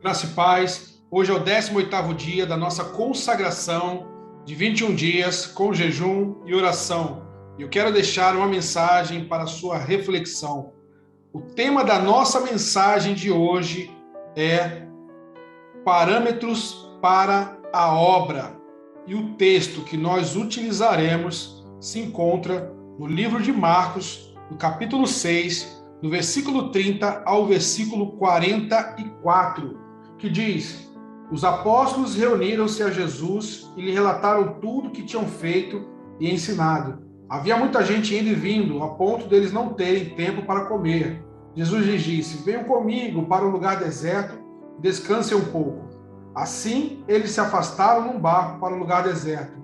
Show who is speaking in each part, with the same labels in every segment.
Speaker 1: Graça e paz. Hoje é o 18º dia da nossa consagração de 21 dias com jejum e oração. E eu quero deixar uma mensagem para a sua reflexão. O tema da nossa mensagem de hoje é parâmetros para a obra. E o texto que nós utilizaremos se encontra no livro de Marcos, no capítulo 6, do versículo 30 ao versículo 44. Que diz: os apóstolos reuniram-se a Jesus e lhe relataram tudo o que tinham feito e ensinado. Havia muita gente indo e vindo, a ponto deles não terem tempo para comer. Jesus lhes disse: venham comigo para um lugar deserto e descansem um pouco. Assim, eles se afastaram num barco para um lugar deserto.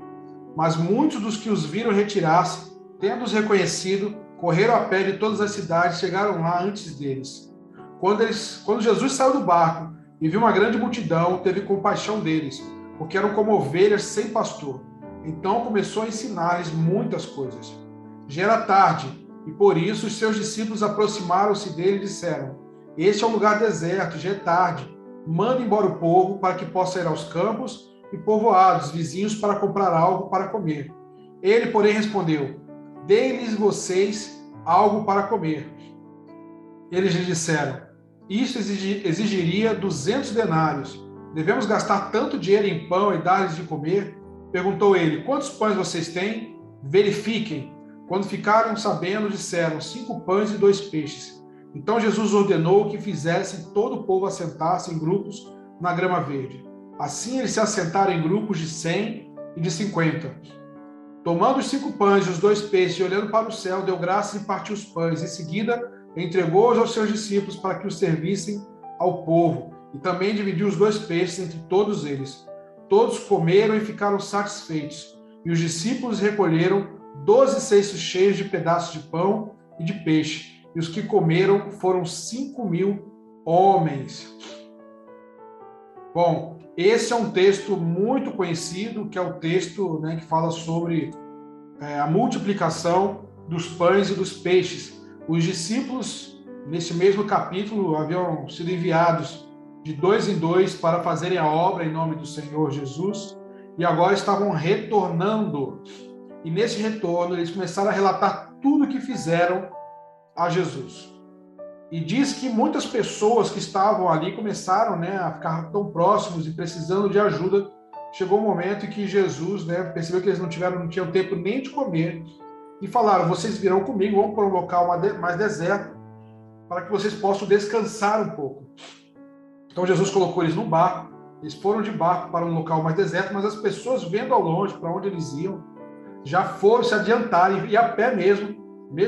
Speaker 1: Mas muitos dos que os viram retirar-se, tendo-os reconhecido, correram a pé de todas as cidades e chegaram lá antes deles. Quando Jesus saiu do barco e viu uma grande multidão, teve compaixão deles, porque eram como ovelhas sem pastor. Então começou a ensinar-lhes muitas coisas. Já era tarde, e por isso os seus discípulos aproximaram-se dele e disseram: este é um lugar deserto, já é tarde. Manda embora o povo para que possa ir aos campos e povoados vizinhos para comprar algo para comer. Ele, porém, respondeu: dê-lhes vocês algo para comer. Eles lhe disseram: isto exigiria 200 denários. Devemos gastar tanto dinheiro em pão e dar-lhes de comer? Perguntou ele: quantos pães vocês têm? Verifiquem. Quando ficaram sabendo, disseram: 5 pães e 2 peixes. Então Jesus ordenou que fizessem todo o povo assentar-se em grupos na grama verde. Assim eles se assentaram em grupos de 100 e de 50. Tomando os 5 pães e os 2 peixes e olhando para o céu, deu graças e partiu os pães. Em seguida, entregou-os aos seus discípulos para que os servissem ao povo, e também dividiu os 2 peixes entre todos eles. Todos comeram e ficaram satisfeitos, e os discípulos recolheram 12 cestos cheios de pedaços de pão e de peixe, e os que comeram foram 5.000 homens. Bom, esse é um texto muito conhecido, que é o texto, que fala sobre a multiplicação dos pães e dos peixes. Os discípulos, nesse mesmo capítulo, haviam sido enviados de 2 em 2 para fazerem a obra em nome do Senhor Jesus, e agora estavam retornando. E nesse retorno, eles começaram a relatar tudo o que fizeram a Jesus. E diz que muitas pessoas que estavam ali começaram a ficar tão próximos e precisando de ajuda. Chegou um momento em que Jesus percebeu que eles não tinham tempo nem de comer, e falaram: vocês virão comigo, vamos para um local mais deserto, para que vocês possam descansar um pouco. Então Jesus colocou eles no barco, eles foram de barco para um local mais deserto, mas as pessoas, vendo ao longe para onde eles iam, já foram se adiantar, e a pé mesmo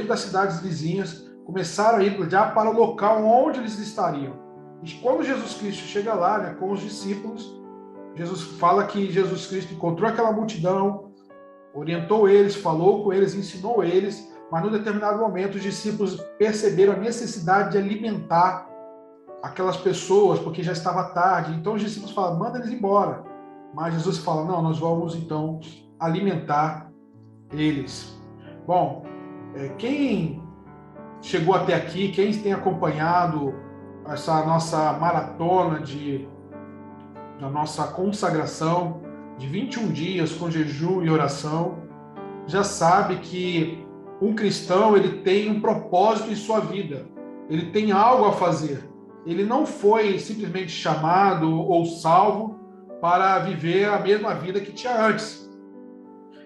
Speaker 1: das cidades vizinhas, começaram a ir já para o local onde eles estariam. E quando Jesus Cristo chega lá, com os discípulos, Jesus fala que Jesus Cristo encontrou aquela multidão, orientou eles, falou com eles, ensinou eles, mas num determinado momento os discípulos perceberam a necessidade de alimentar aquelas pessoas, porque já estava tarde. Então os discípulos falam: manda eles embora. Mas Jesus fala: não, nós vamos então alimentar eles. Bom, quem chegou até aqui, quem tem acompanhado essa nossa maratona da nossa consagração de 21 dias com jejum e oração, já sabe que um cristão, ele tem um propósito em sua vida, ele tem algo a fazer. Ele não foi simplesmente chamado ou salvo para viver a mesma vida que tinha antes.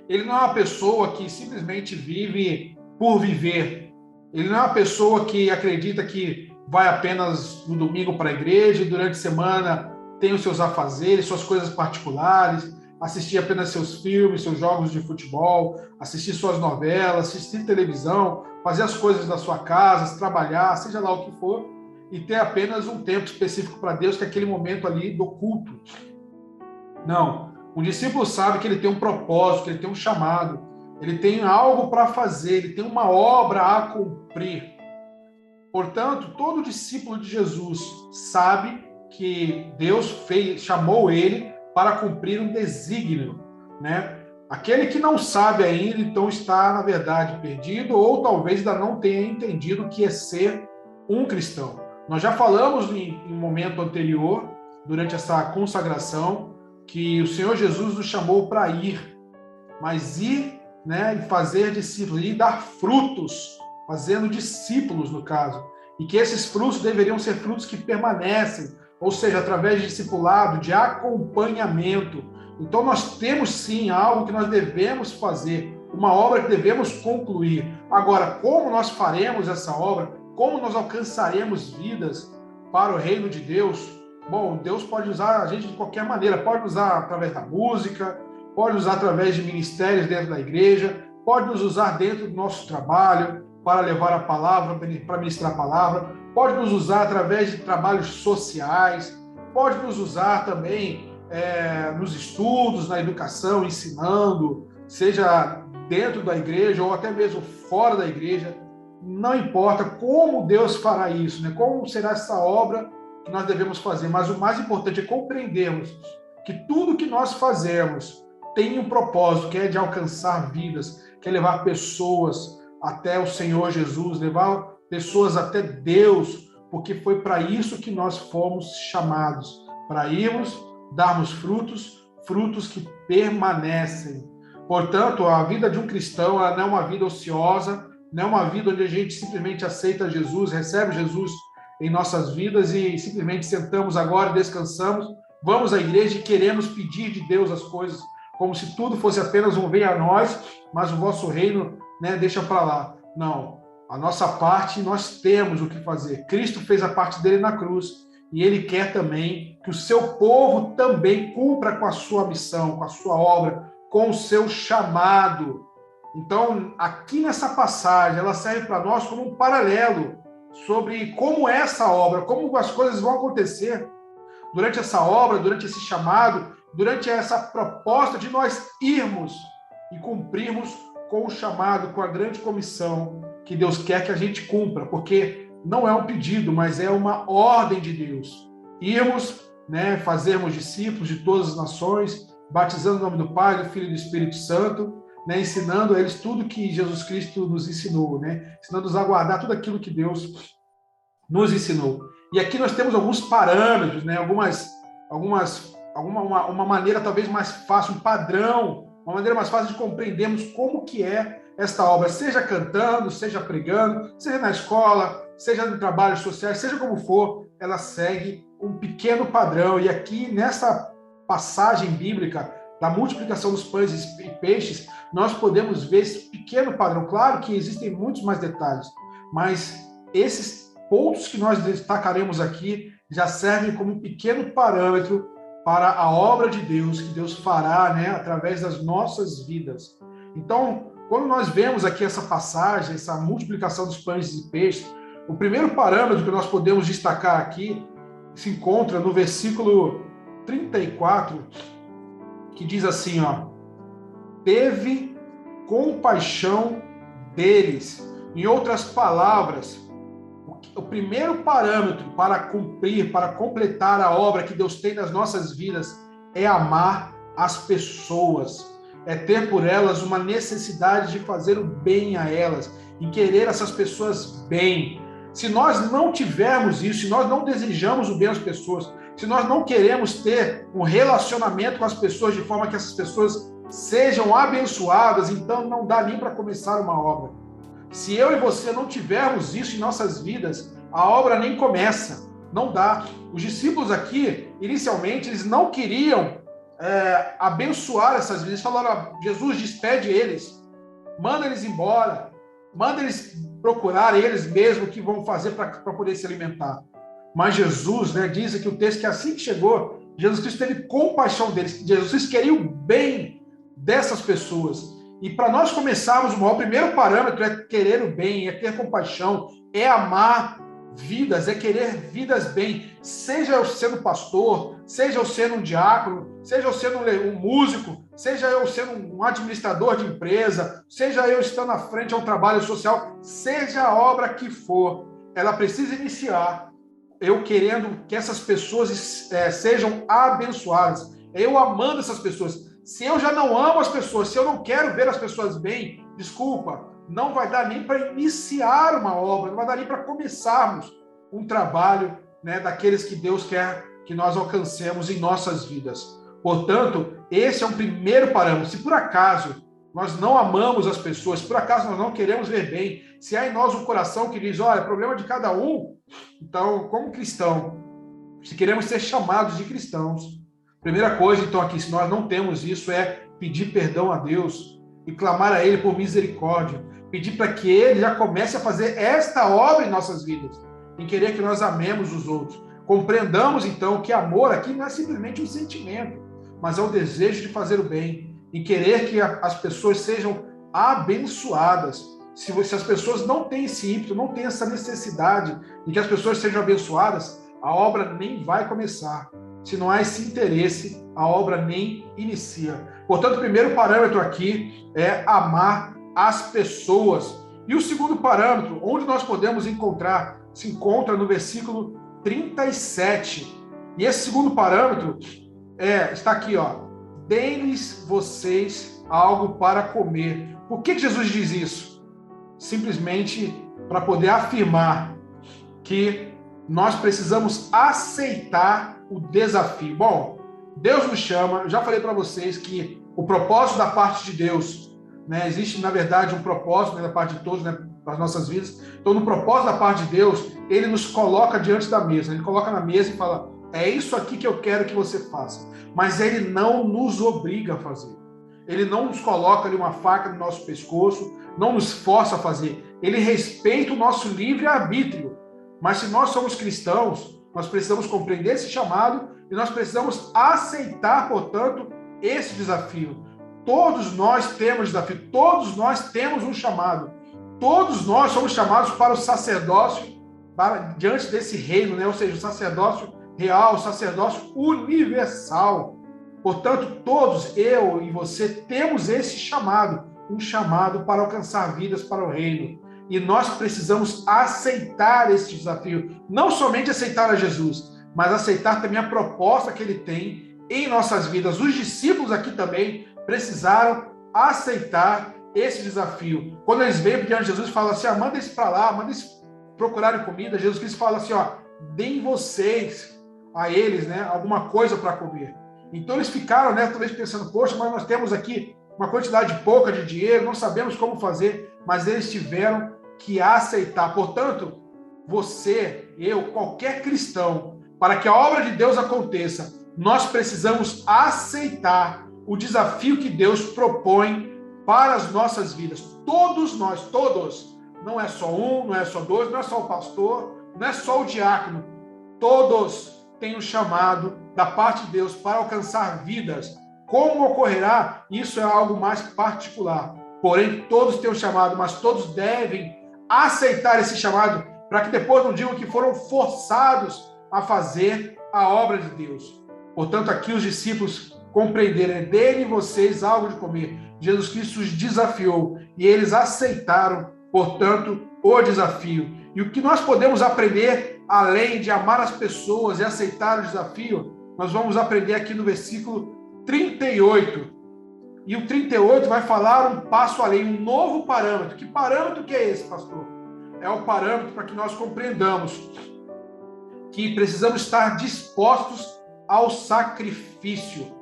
Speaker 1: Ele não é uma pessoa que simplesmente vive por viver. Ele não é uma pessoa que acredita que vai apenas no domingo para a igreja e durante a semana tem os seus afazeres, suas coisas particulares, assistir apenas seus filmes, seus jogos de futebol, assistir suas novelas, assistir televisão, fazer as coisas da sua casa, trabalhar, seja lá o que for, e ter apenas um tempo específico para Deus, que é aquele momento ali do culto. Não. O discípulo sabe que ele tem um propósito, que ele tem um chamado, ele tem algo para fazer, ele tem uma obra a cumprir. Portanto, todo discípulo de Jesus sabe que Deus chamou ele para cumprir um desígnio, Aquele que não sabe ainda, então está, na verdade, perdido, ou talvez ainda não tenha entendido o que é ser um cristão. Nós já falamos em um momento anterior durante essa consagração, que o Senhor Jesus nos chamou para ir, mas ir, né, e fazer discípulos, e dar frutos, fazendo discípulos, no caso, e que esses frutos deveriam ser frutos que permanecem, ou seja, através de discipulado, de acompanhamento. Então nós temos sim algo que nós devemos fazer, uma obra que devemos concluir. Agora, como nós faremos essa obra? Como nós alcançaremos vidas para o reino de Deus? Bom, Deus pode usar a gente de qualquer maneira, pode usar através da música, pode usar através de ministérios dentro da igreja, pode nos usar dentro do nosso trabalho para levar a palavra, para ministrar a palavra, pode nos usar através de trabalhos sociais, pode nos usar também nos estudos, na educação, ensinando, seja dentro da igreja ou até mesmo fora da igreja. Não importa como Deus fará isso, né? Como será essa obra que nós devemos fazer, mas o mais importante é compreendermos que tudo que nós fazemos tem um propósito, que é de alcançar vidas, que é levar pessoas até o Senhor Jesus, levar pessoas até Deus, porque foi para isso que nós fomos chamados, para irmos, darmos frutos, frutos que permanecem. Portanto, a vida de um cristão ela não é uma vida ociosa, não é uma vida onde a gente simplesmente aceita Jesus, recebe Jesus em nossas vidas e simplesmente sentamos agora, descansamos, vamos à igreja e queremos pedir de Deus as coisas, como se tudo fosse apenas um venha a nós, mas o vosso reino, né, deixa para lá. Não, a nossa parte nós temos o que fazer. Cristo fez a parte dele na cruz e ele quer também que o seu povo também cumpra com a sua missão, com a sua obra, com o seu chamado. Então, aqui nessa passagem, ela serve para nós como um paralelo sobre como é essa obra, como as coisas vão acontecer durante essa obra, durante esse chamado, durante essa proposta de nós irmos e cumprirmos com o chamado, com a grande comissão que Deus quer que a gente cumpra, porque não é um pedido, mas é uma ordem de Deus. Irmos, né, fazermos discípulos de todas as nações, batizando o nome do Pai, do Filho e do Espírito Santo, né, ensinando a eles tudo que Jesus Cristo nos ensinou, né, ensinando-os a guardar tudo aquilo que Deus nos ensinou. E aqui nós temos alguns parâmetros, né, uma maneira talvez mais fácil, um padrão, uma maneira mais fácil de compreendermos como que é esta obra, seja cantando, seja pregando, seja na escola, seja em trabalhos sociais, seja como for, ela segue um pequeno padrão. E aqui nessa passagem bíblica da multiplicação dos pães e peixes, nós podemos ver esse pequeno padrão. Claro que existem muitos mais detalhes, mas esses pontos que nós destacaremos aqui já servem como um pequeno parâmetro para a obra de Deus, que Deus fará, né, através das nossas vidas. Então, quando nós vemos aqui essa passagem, essa multiplicação dos pães e peixes, o primeiro parâmetro que nós podemos destacar aqui se encontra no versículo 34, que diz assim, ó, teve compaixão deles. Em outras palavras, o primeiro parâmetro para cumprir, para completar a obra que Deus tem nas nossas vidas é amar as pessoas, é ter por elas uma necessidade de fazer o bem a elas e querer essas pessoas bem. Se nós não tivermos isso, se nós não desejamos o bem às pessoas, se nós não queremos ter um relacionamento com as pessoas de forma que essas pessoas sejam abençoadas, então não dá nem para começar uma obra. Se eu e você não tivermos isso em nossas vidas, a obra nem começa, não dá. Os discípulos aqui, inicialmente, eles não queriam abençoar essas vidas. Eles falaram, Jesus, despede eles, manda eles embora, manda eles procurar eles mesmos o que vão fazer para poder se alimentar. Mas Jesus, né, diz aqui o texto que assim que chegou, Jesus Cristo teve compaixão deles. Jesus Cristo queria o bem dessas pessoas. E para nós começarmos, o primeiro parâmetro é querer o bem, é ter compaixão, é amar vidas, é querer vidas bem. Seja eu sendo pastor, seja eu sendo um diácono, seja eu sendo um músico, seja eu sendo um administrador de empresa, seja eu estando à frente a um trabalho social, seja a obra que for, ela precisa iniciar eu querendo que essas pessoas sejam abençoadas, eu amando essas pessoas. Se eu já não amo as pessoas, se eu não quero ver as pessoas bem, desculpa, não vai dar nem para iniciar uma obra, não vai dar nem para começarmos um trabalho, né, daqueles que Deus quer que nós alcancemos em nossas vidas. Portanto, esse é um primeiro parâmetro. Se por acaso nós não amamos as pessoas, se por acaso nós não queremos ver bem, se há em nós um coração que diz, olha, problema de cada um, então, como cristão, se queremos ser chamados de cristãos, primeira coisa, então, aqui, se nós não temos isso, é pedir perdão a Deus e clamar a Ele por misericórdia, pedir para que Ele já comece a fazer esta obra em nossas vidas, em querer que nós amemos os outros. Compreendamos, então, que amor aqui não é simplesmente um sentimento, mas é o desejo de fazer o bem, e querer que as pessoas sejam abençoadas. Se as pessoas não têm esse ímpeto, não têm essa necessidade de que as pessoas sejam abençoadas, a obra nem vai começar. Se não há esse interesse, a obra nem inicia. Portanto, o primeiro parâmetro aqui é amar as pessoas. E o segundo parâmetro, onde nós podemos encontrar, se encontra no versículo 37. E esse segundo parâmetro está aqui, deem-lhes vocês algo para comer. Por que Jesus diz isso? Simplesmente para poder afirmar que nós precisamos aceitar o desafio. Bom, Deus nos chama, eu já falei para vocês que o propósito da parte de Deus, existe, na verdade, um propósito da parte de todos, para as nossas vidas. Então, no propósito da parte de Deus, Ele nos coloca diante da mesa. Ele coloca na mesa e fala, é isso aqui que eu quero que você faça. Mas Ele não nos obriga a fazer. Ele não nos coloca ali uma faca no nosso pescoço, não nos força a fazer. Ele respeita o nosso livre-arbítrio. Mas se nós somos cristãos, nós precisamos compreender esse chamado e nós precisamos aceitar, portanto, esse desafio. Todos nós temos desafio, todos nós temos um chamado. Todos nós somos chamados para o sacerdócio, diante desse reino, ou seja, o sacerdócio real, o sacerdócio universal. Portanto, todos, eu e você, temos esse chamado, um chamado para alcançar vidas para o reino. E nós precisamos aceitar esse desafio. Não somente aceitar a Jesus, mas aceitar também a proposta que Ele tem em nossas vidas. Os discípulos aqui também precisaram aceitar esse desafio. Quando eles veem diante de Jesus e falam assim, manda eles para lá, manda eles procurarem comida, Jesus Cristo fala assim, deem vocês a eles, alguma coisa para comer. Então eles ficaram, talvez pensando, poxa, mas nós temos aqui uma quantidade pouca de dinheiro, não sabemos como fazer, mas eles tiveram que aceitar. Portanto, você, eu, qualquer cristão, para que a obra de Deus aconteça, nós precisamos aceitar o desafio que Deus propõe para as nossas vidas. Todos nós, todos, não é só um, não é só dois, não é só o pastor, não é só o diácono, todos têm um chamado da parte de Deus para alcançar vidas. Como ocorrerá? Isso é algo mais particular. Porém, todos têm um chamado, mas todos devem aceitar esse chamado para que depois não digam que foram forçados a fazer a obra de Deus. Portanto, aqui os discípulos compreenderam, deem vocês algo de comer. Jesus Cristo os desafiou e eles aceitaram, portanto, o desafio. E o que nós podemos aprender, além de amar as pessoas e aceitar o desafio, nós vamos aprender aqui no versículo 38. E o 38 vai falar um passo além, um novo parâmetro. Que parâmetro que é esse, pastor? É o parâmetro para que nós compreendamos que precisamos estar dispostos ao sacrifício.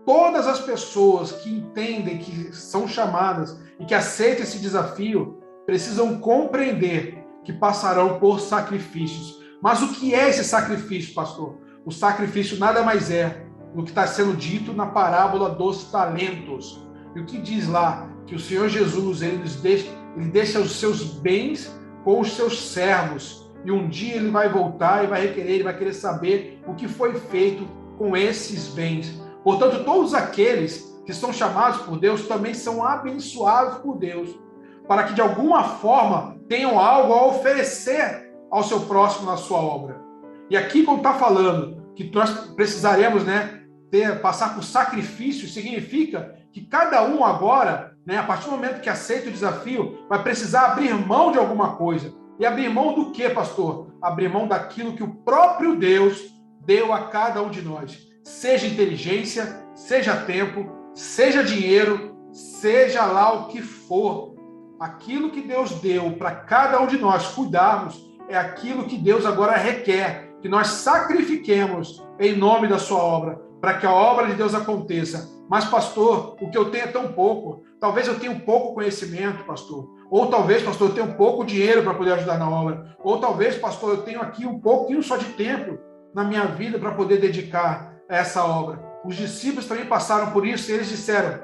Speaker 1: Todas as pessoas que entendem que são chamadas e que aceitam esse desafio precisam compreender que passarão por sacrifícios. Mas o que é esse sacrifício, pastor? O sacrifício nada mais é do que está sendo dito na parábola dos talentos. E o que diz lá? Que o Senhor Jesus, ele deixa os seus bens com os seus servos. E um dia ele vai voltar e ele vai querer saber o que foi feito com esses bens. Portanto, todos aqueles que são chamados por Deus também são abençoados por Deus, para que de alguma forma tenham algo a oferecer ao seu próximo na sua obra. E aqui, quando está falando que nós precisaremos, passar por sacrifício, significa que cada um agora, a partir do momento que aceita o desafio, vai precisar abrir mão de alguma coisa. E abrir mão do quê, pastor? Abrir mão daquilo que o próprio Deus deu a cada um de nós. Seja inteligência, seja tempo, seja dinheiro, seja lá o que for. Aquilo que Deus deu para cada um de nós cuidarmos é aquilo que Deus agora requer que nós sacrifiquemos em nome da sua obra, para que a obra de Deus aconteça. Mas, pastor, o que eu tenho é tão pouco. Talvez eu tenha um pouco conhecimento, pastor. Ou talvez, pastor, eu tenha um pouco dinheiro para poder ajudar na obra. Ou talvez, pastor, eu tenho aqui um pouquinho só de tempo na minha vida para poder dedicar a essa obra. Os discípulos também passaram por isso e eles disseram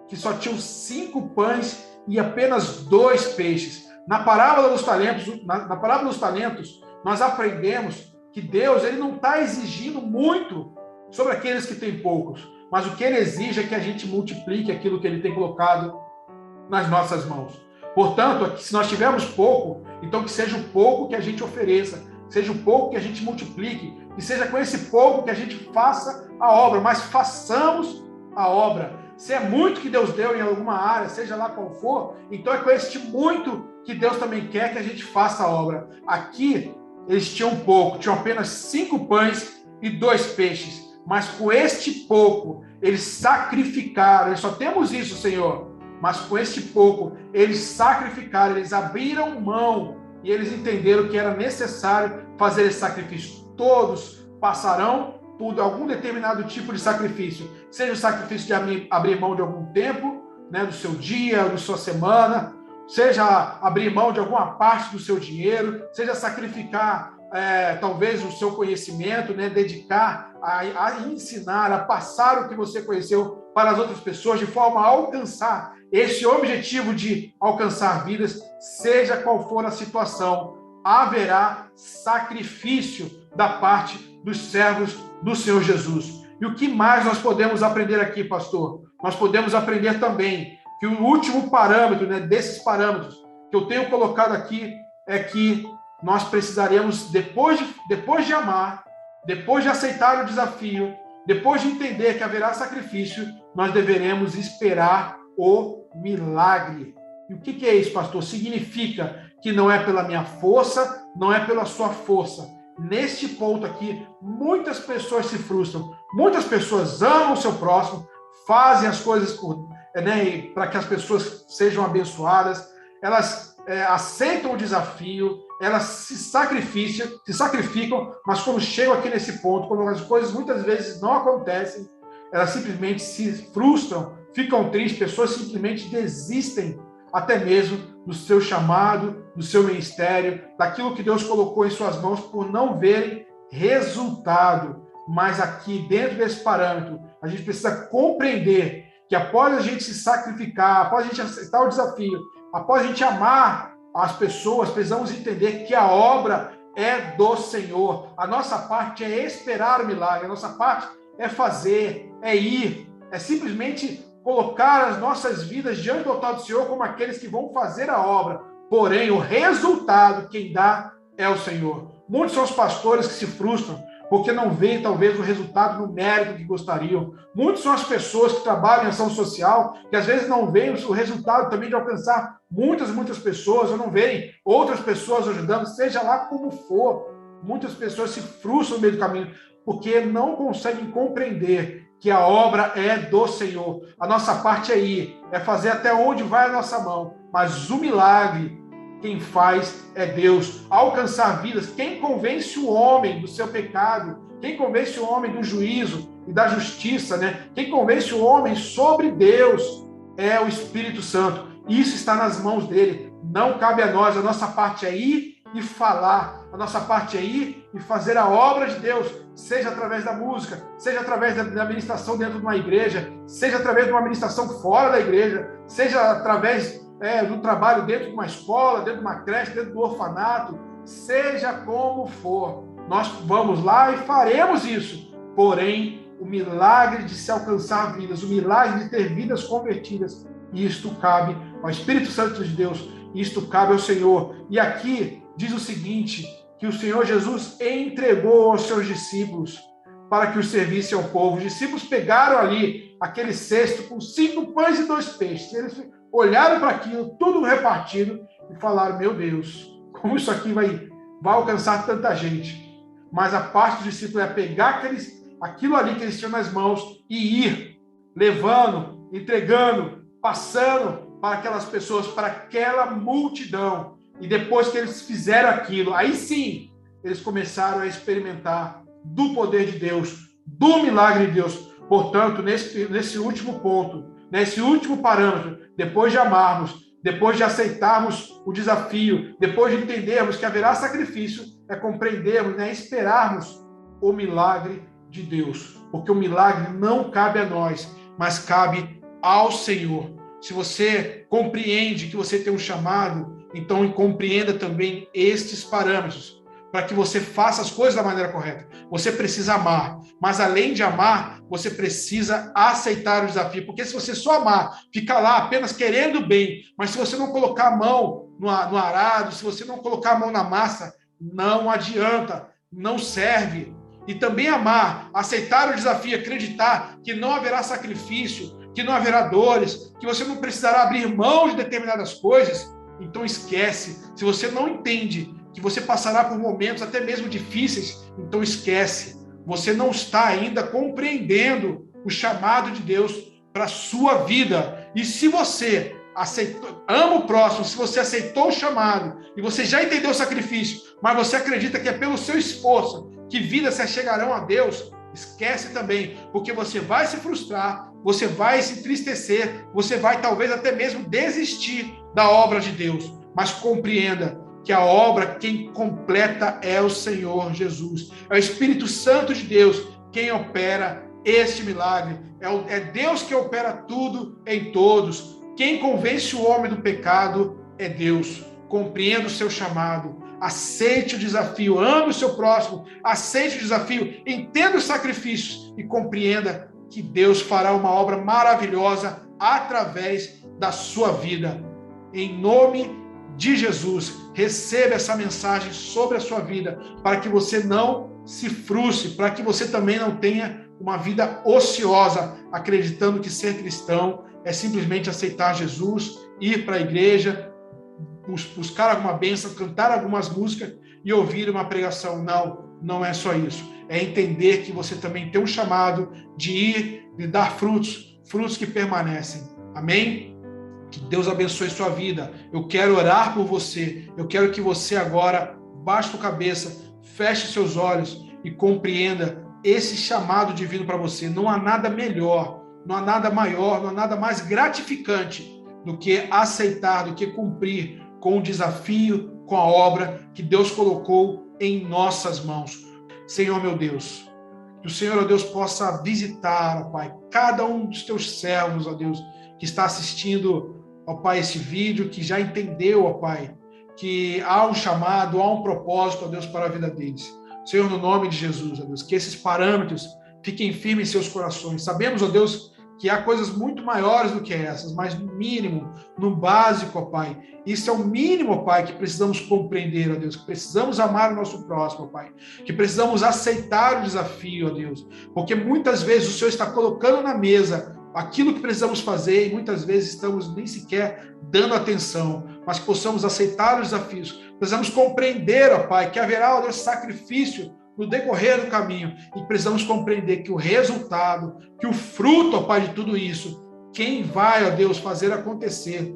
Speaker 1: que só tinham 5 pães e apenas 2 peixes. Na parábola dos talentos, nós aprendemos que Deus ele não está exigindo muito sobre aqueles que têm poucos, mas o que ele exige é que a gente multiplique aquilo que ele tem colocado nas nossas mãos. Portanto, se nós tivermos pouco, então que seja o pouco que a gente ofereça, seja o pouco que a gente multiplique, e seja com esse pouco que a gente faça a obra, mas façamos a obra. Se é muito que Deus deu em alguma área, seja lá qual for, então é com este muito que Deus também quer que a gente faça a obra. Aqui, eles tinham pouco, tinham apenas 5 pães e 2 peixes, mas com este pouco, eles sacrificaram. Só temos isso, Senhor, mas com este pouco, eles sacrificaram, eles abriram mão e eles entenderam que era necessário fazer esse sacrifício. Todos passarão por algum determinado tipo de sacrifício, seja o sacrifício de abrir mão de algum tempo, né, do seu dia, da sua semana, seja abrir mão de alguma parte do seu dinheiro, seja sacrificar talvez o seu conhecimento, né, dedicar a ensinar, a passar o que você conheceu para as outras pessoas, de forma a alcançar esse objetivo de alcançar vidas, seja qual for a situação, haverá sacrifício da parte dos servos do Senhor Jesus. E o que mais nós podemos aprender aqui, pastor? Nós podemos aprender também que o último parâmetro, né, desses parâmetros que eu tenho colocado aqui é que nós precisaremos, depois de amar, depois de aceitar o desafio, depois de entender que haverá sacrifício, nós deveremos esperar o milagre. E o que é isso, pastor? Significa que não é pela minha força, não é pela sua força. Neste ponto aqui, muitas pessoas se frustram, muitas pessoas amam o seu próximo, fazem as coisas para que as pessoas sejam abençoadas, elas aceitam o desafio, elas se sacrificam, mas quando chegam aqui nesse ponto, quando as coisas muitas vezes não acontecem, elas simplesmente se frustram, ficam tristes, pessoas simplesmente desistem até mesmo do seu chamado, do seu ministério, daquilo que Deus colocou em suas mãos por não verem resultado. Mas aqui, dentro desse parâmetro, a gente precisa compreender que após a gente se sacrificar, após a gente aceitar o desafio, após a gente amar as pessoas, precisamos entender que a obra é do Senhor. A nossa parte é esperar o milagre, a nossa parte é fazer, é ir, é simplesmente colocar as nossas vidas diante do altar do Senhor como aqueles que vão fazer a obra. Porém, o resultado, quem dá é o Senhor. Muitos são os pastores que se frustram porque não veem, talvez, o resultado numérico que gostariam. Muitos são as pessoas que trabalham em ação social, que às vezes não veem o resultado também de alcançar muitas pessoas, ou não veem outras pessoas ajudando, seja lá como for. Muitas pessoas se frustram no meio do caminho, porque não conseguem compreender que a obra é do Senhor. A nossa parte é ir, é fazer até onde vai a nossa mão, mas o milagre, quem faz é Deus. Alcançar vidas, quem convence o homem do seu pecado, quem convence o homem do juízo e da justiça, né? Quem convence o homem sobre Deus é o Espírito Santo. Isso está nas mãos dele. Não cabe a nós. A nossa parte é ir e falar. A nossa parte é ir e fazer a obra de Deus, seja através da música, seja através da ministração dentro de uma igreja, seja através de uma ministração fora da igreja, seja através do trabalho dentro de uma escola, dentro de uma creche, dentro do orfanato, seja como for. Nós vamos lá e faremos isso. Porém, o milagre de se alcançar vidas, o milagre de ter vidas convertidas, isto cabe ao Espírito Santo de Deus, isto cabe ao Senhor. E aqui diz o seguinte, que o Senhor Jesus entregou aos seus discípulos para que os servissem ao povo. Os discípulos pegaram ali aquele cesto com 5 pães e 2 peixes. Eles olharam para aquilo, tudo repartido, e falaram, meu Deus, como isso aqui vai alcançar tanta gente. Mas a parte dos discípulos é pegar aquilo ali que eles tinham nas mãos e ir, levando, entregando, passando para aquelas pessoas, para aquela multidão. E depois que eles fizeram aquilo, aí sim, eles começaram a experimentar do poder de Deus, do milagre de Deus. Portanto, nesse último ponto, nesse último parâmetro, depois de amarmos, depois de aceitarmos o desafio, depois de entendermos que haverá sacrifício, é compreendermos, é esperarmos o milagre de Deus. Porque o milagre não cabe a nós, mas cabe ao Senhor. Se você compreende que você tem um chamado, então compreenda também estes parâmetros, para que você faça as coisas da maneira correta. Você precisa amar, mas além de amar, você precisa aceitar o desafio, porque se você só amar, ficar lá apenas querendo o bem, mas se você não colocar a mão no arado, se você não colocar a mão na massa, não adianta, não serve. E também amar, aceitar o desafio, acreditar que não haverá sacrifício, que não haverá dores, que você não precisará abrir mão de determinadas coisas, então esquece. Se você não entende que você passará por momentos até mesmo difíceis, então esquece. Você não está ainda compreendendo o chamado de Deus para a sua vida. E se você ama o próximo, se você aceitou o chamado e você já entendeu o sacrifício, mas você acredita que é pelo seu esforço que vidas se achegarão a Deus, esquece também, porque você vai se frustrar, você vai se entristecer, você vai talvez até mesmo desistir da obra de Deus. Mas compreenda que a obra, quem completa é o Senhor Jesus. É o Espírito Santo de Deus quem opera este milagre. É Deus que opera tudo em todos. Quem convence o homem do pecado é Deus. Compreenda o seu chamado. Aceite o desafio. Ame o seu próximo. Aceite o desafio. Entenda os sacrifícios e compreenda que Deus fará uma obra maravilhosa através da sua vida. Em nome de Jesus, receba essa mensagem sobre a sua vida, para que você não se frustre, para que você também não tenha uma vida ociosa, acreditando que ser cristão é simplesmente aceitar Jesus, ir para a igreja, buscar alguma bênção, cantar algumas músicas e ouvir uma pregação. Não é só isso. É entender que você também tem um chamado de ir, de dar frutos que permanecem. Amém? Que Deus abençoe sua vida. Eu quero orar por você. Eu quero que você agora baixe a cabeça, feche seus olhos e compreenda esse chamado divino para você. Não há nada melhor, não há nada maior, não há nada mais gratificante do que aceitar, do que cumprir com o desafio, com a obra que Deus colocou em nossas mãos. Senhor, meu Deus, que o Senhor, ó Deus, possa visitar, ó Pai, cada um dos teus servos, ó Deus, que está assistindo, ó Pai, esse vídeo, que já entendeu, ó Pai, que há um chamado, há um propósito, ó Deus, para a vida deles. Senhor, no nome de Jesus, ó Deus, que esses parâmetros fiquem firmes em seus corações. Sabemos, ó Deus, que há coisas muito maiores do que essas, mas no mínimo, no básico, ó Pai, isso é o mínimo, ó Pai, que precisamos compreender, ó Deus, que precisamos amar o nosso próximo, ó Pai, que precisamos aceitar o desafio, ó Deus, porque muitas vezes o Senhor está colocando na mesa aquilo que precisamos fazer e muitas vezes estamos nem sequer dando atenção, mas que possamos aceitar os desafios. Precisamos compreender, ó Pai, que haverá, ó Deus, sacrifício no decorrer do caminho e precisamos compreender que o resultado, que o fruto, ó Pai, de tudo isso, quem vai, ó Deus, fazer acontecer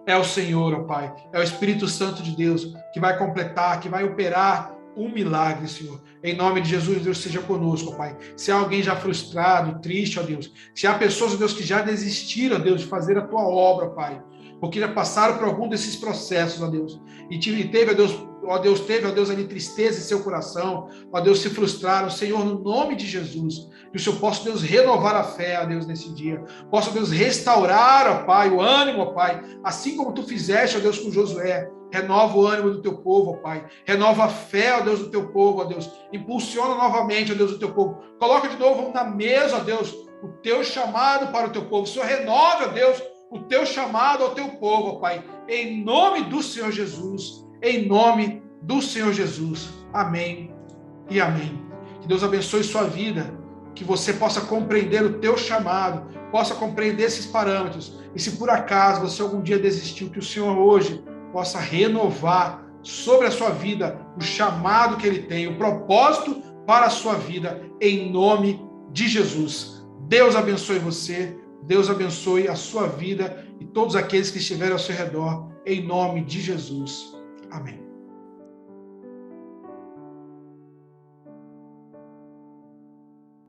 Speaker 1: é o Senhor, ó Pai, é o Espírito Santo de Deus que vai completar, que vai operar um milagre, Senhor. Em nome de Jesus, Deus, seja conosco, ó Pai. Se há alguém já frustrado, triste, ó Deus, se há pessoas, ó Deus, que já desistiram, ó Deus, de fazer a Tua obra, Pai, porque já passaram por algum desses processos, ó Deus, e teve, ó Deus, ali tristeza em seu coração, ó Deus, se frustraram, Senhor, no nome de Jesus, que o Senhor possa, Deus, renovar a fé, ó Deus, nesse dia, possa, Deus, restaurar, ó Pai, o ânimo, ó Pai, assim como Tu fizeste, ó Deus, com Josué. Renova o ânimo do Teu povo, ó Pai. Renova a fé, ó Deus, do Teu povo, ó Deus. Impulsiona novamente, ó Deus, o Teu povo. Coloca de novo na mesa, ó Deus, o Teu chamado para o Teu povo. O Senhor renove, ó Deus, o Teu chamado ao Teu povo, ó Pai. Em nome do Senhor Jesus. Em nome do Senhor Jesus. Amém e amém. Que Deus abençoe sua vida. Que você possa compreender o Teu chamado. Possa compreender esses parâmetros. E se por acaso você algum dia desistiu, que o Senhor hoje possa renovar sobre a sua vida o chamado que Ele tem, o propósito para a sua vida, em nome de Jesus. Deus abençoe você, Deus abençoe a sua vida e todos aqueles que estiverem ao seu redor, em nome de Jesus. Amém.